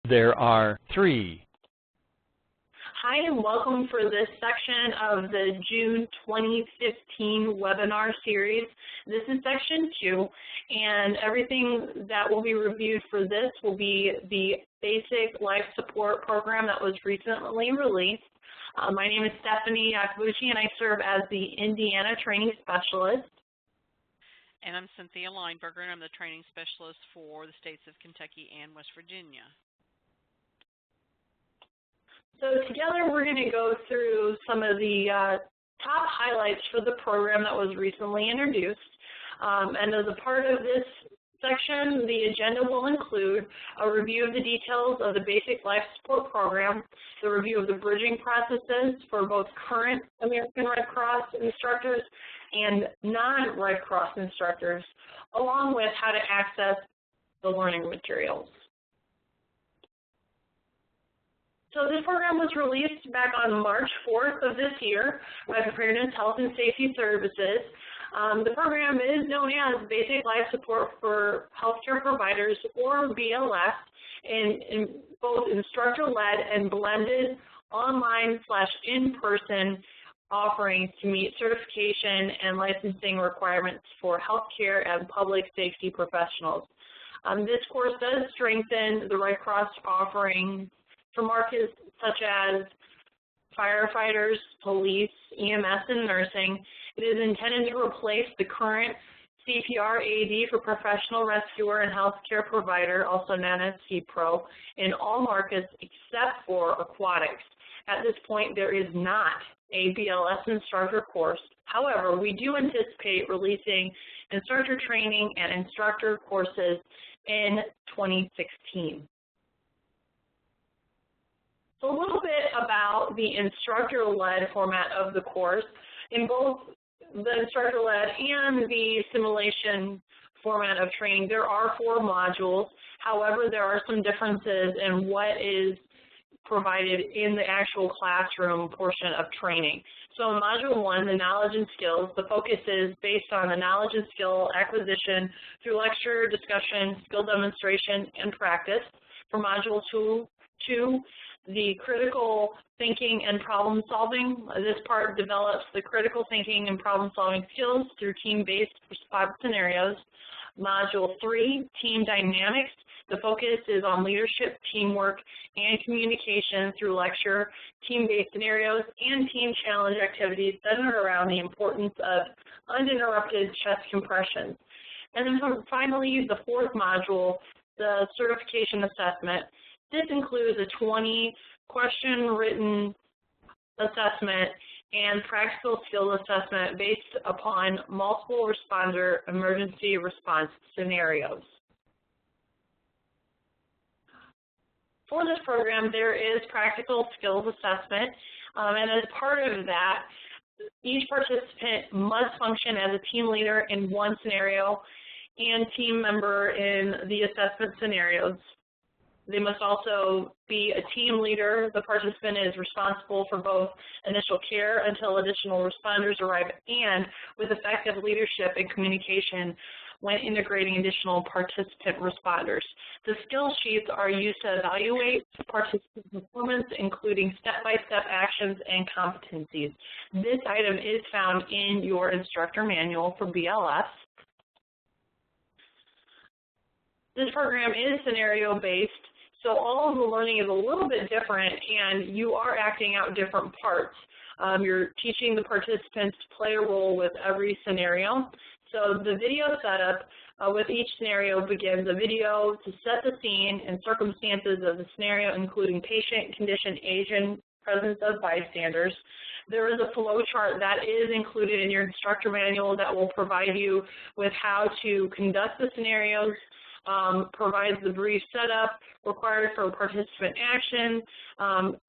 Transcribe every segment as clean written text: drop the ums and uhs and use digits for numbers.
There are 3. Hi, and welcome for this section of the June 2015 webinar series. This is section 2, and everything that will be reviewed for this will be the basic life support program that was recently released. My name is Stephanie Yakabuchi, and I serve as the Indiana Training Specialist. And I'm Cynthia Lineberger, and I'm the Training Specialist for the states of Kentucky and West Virginia. So together we're going to go through some of the top highlights for the program that was recently introduced. And as a part of this section, the agenda will include a review of the details of the basic life support program, the review of the bridging processes for both current American Red Cross instructors and non-Red Cross instructors, along with how to access the learning materials. So this program was released back on March 4th of this year by Preparedness Health and Safety Services. The program is known as Basic Life Support for Healthcare Providers, or BLS, in both instructor-led and blended online/in-person offerings to meet certification and licensing requirements for healthcare and public safety professionals. This course does strengthen the Red Cross offering for markets such as firefighters, police, EMS, and nursing. It is intended to replace the current CPR AD for professional rescuer and healthcare provider, also known as CPRO, in all markets except for aquatics. At this point, there is not a BLS instructor course. However, we do anticipate releasing instructor training and instructor courses in 2016. So a little bit about the instructor-led format of the course. In both the instructor-led and the simulation format of training, there are 4 modules. However, there are some differences in what is provided in the actual classroom portion of training. So in Module 1, the knowledge and skills, the focus is based on the knowledge and skill acquisition through lecture, discussion, skill demonstration, and practice. For Module 2, the critical thinking and problem solving. This part develops the critical thinking and problem solving skills through team-based response scenarios. Module 3, team dynamics. The focus is on leadership, teamwork, and communication through lecture, team-based scenarios, and team challenge activities centered around the importance of uninterrupted chest compressions. And then finally, the 4th module, the certification assessment. This includes a 20-question written assessment and practical skills assessment based upon multiple responder emergency response scenarios. For this program, there is practical skills assessment, and as part of that, each participant must function as a team leader in one scenario and team member in the assessment scenarios. They must also be a team leader. The participant is responsible for both initial care until additional responders arrive, and with effective leadership and communication when integrating additional participant responders. The skill sheets are used to evaluate participant performance, including step-by-step actions and competencies. This item is found in your instructor manual for BLS. This program is scenario-based, so all of the learning is a little bit different, and you are acting out different parts. You're teaching the participants to play a role with every scenario. So the video setup with each scenario begins a video to set the scene and circumstances of the scenario, including patient, condition, age, and presence of bystanders. There is a flow chart that is included in your instructor manual that will provide you with how to conduct the scenarios, provides the brief setup required for participant action,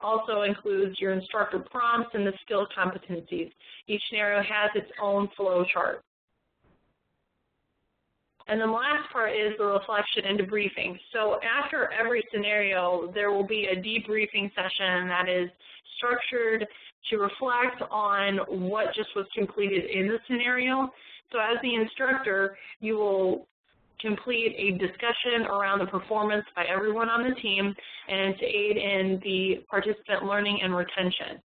also includes your instructor prompts and the skill competencies. Each scenario has its own flow chart. And the last part is the reflection and debriefing. So after every scenario, there will be a debriefing session that is structured to reflect on what just was completed in the scenario. So as the instructor, you will complete a discussion around the performance by everyone on the team and to aid in the participant learning and retention.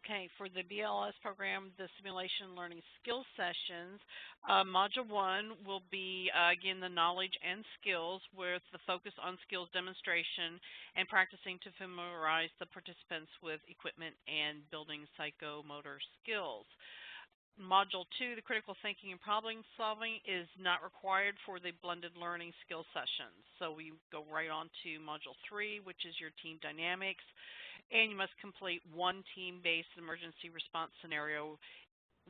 Okay, for the BLS program, the Simulation Learning Skills Sessions, Module 1 will be, again, the knowledge and skills with the focus on skills demonstration and practicing to familiarize the participants with equipment and building psychomotor skills. Module 2, the critical thinking and problem solving, is not required for the blended learning skill sessions. So we go right on to Module 3, which is your team dynamics. And you must complete one team-based emergency response scenario,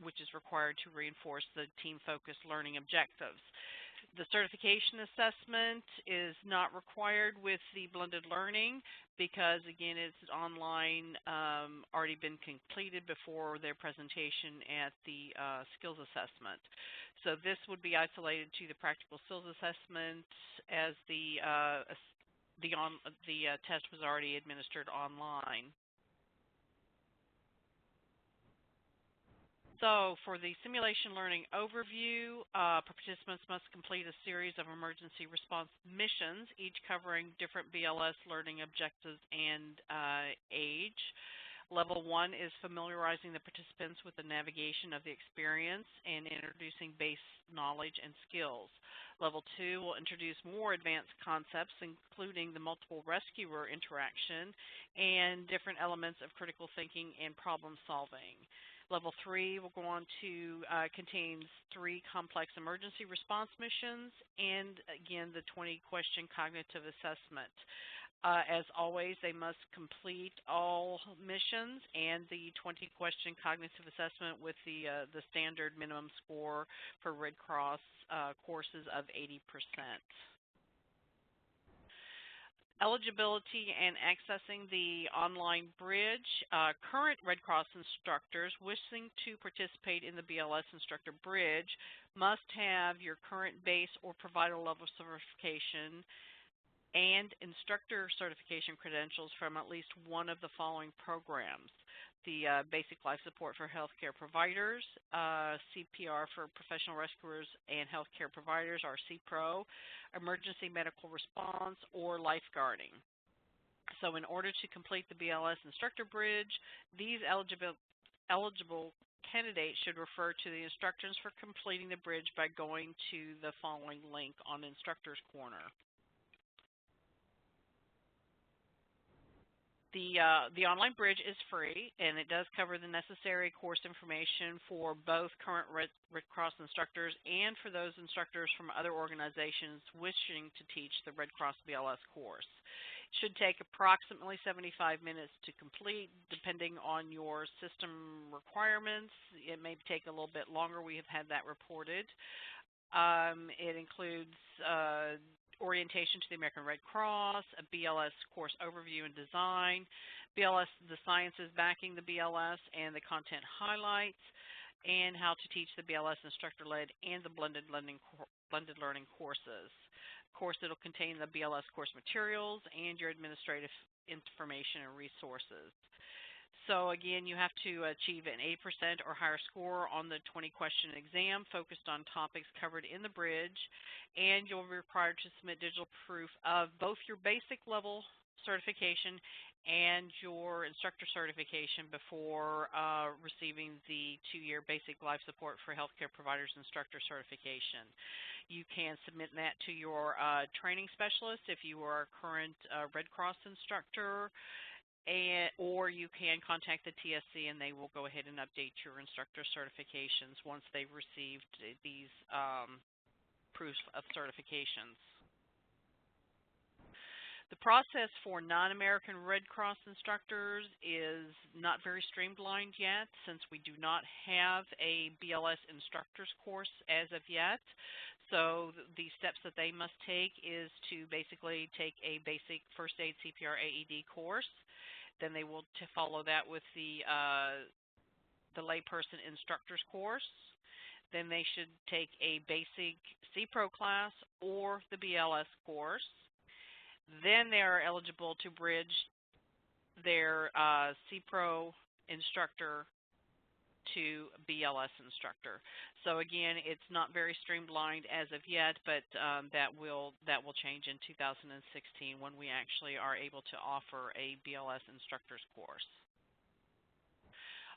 which is required to reinforce the team-focused learning objectives. The certification assessment is not required with the blended learning because, again, it's online, already been completed before their presentation at the skills assessment. So this would be isolated to the practical skills assessment as the test was already administered online. So for the simulation learning overview, participants must complete a series of emergency response missions, each covering different BLS learning objectives and age. Level 1 is familiarizing the participants with the navigation of the experience and introducing base knowledge and skills. Level 2 will introduce more advanced concepts, including the multiple rescuer interaction and different elements of critical thinking and problem solving. Level 3 will go on to contains 3 complex emergency response missions and, again, the 20-question cognitive assessment. As always, they must complete all missions and the 20-question cognitive assessment with the standard minimum score for Red Cross courses of 80%. Eligibility and accessing the online bridge. Current Red Cross instructors wishing to participate in the BLS Instructor Bridge must have your current base or provider level certification and instructor certification credentials from at least one of the following programs. The Basic Life Support for Healthcare Providers, CPR for Professional Rescuers and Healthcare Providers, or CPRO, Emergency Medical Response, or Lifeguarding. So in order to complete the BLS Instructor Bridge, these eligible candidates should refer to the instructions for completing the bridge by going to the following link on Instructor's Corner. The online bridge is free, and it does cover the necessary course information for both current Red Cross instructors and for those instructors from other organizations wishing to teach the Red Cross BLS course. It should take approximately 75 minutes to complete, depending on your system requirements. It may take a little bit longer. We have had that reported. It includes orientation to the American Red Cross, a BLS course overview and design, BLS, the sciences backing the BLS and the content highlights, and how to teach the BLS instructor-led and the blended learning courses. Of course, it'll contain the BLS course materials and your administrative information and resources. So again, you have to achieve an 80% or higher score on the 20-question exam focused on topics covered in the bridge, and you'll be required to submit digital proof of both your basic level certification and your instructor certification before receiving the 2-year Basic Life Support for Healthcare Providers instructor certification. You can submit that to your training specialist if you are a current Red Cross instructor, or you can contact the TSC and they will go ahead and update your instructor certifications once they've received these proofs of certifications. The process for non-American Red Cross instructors is not very streamlined yet, since we do not have a BLS instructors course as of yet. So the steps that they must take is to basically take a basic first aid CPR AED course. Then they will follow that with the layperson instructor's course. Then they should take a basic CPRO class or the BLS course. Then they are eligible to bridge their CPRO instructor to BLS instructor. So again, it's not very streamlined as of yet, but that will change in 2016 when we actually are able to offer a BLS instructor's course.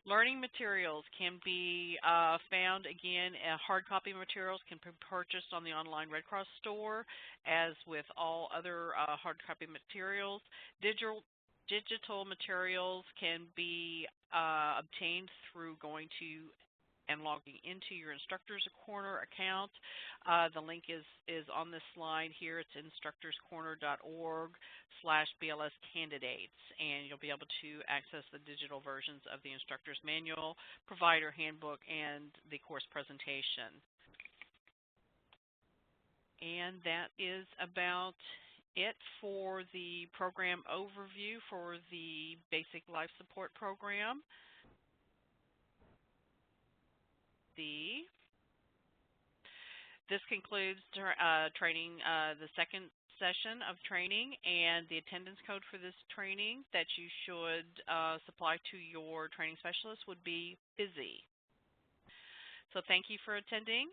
Learning materials can be found, again, hard copy materials can be purchased on the online Red Cross store, as with all other hard copy materials. Digital materials can be obtained through going to and logging into your Instructors Corner account. The link is on this slide here. It's instructorscorner.org/BLS candidates, and you'll be able to access the digital versions of the Instructor's Manual, Provider Handbook, and the course presentation. And that is about it for the program overview for the Basic Life Support Program. This concludes training, the second session of training, and the attendance code for this training that you should supply to your training specialist would be BUSY. So thank you for attending.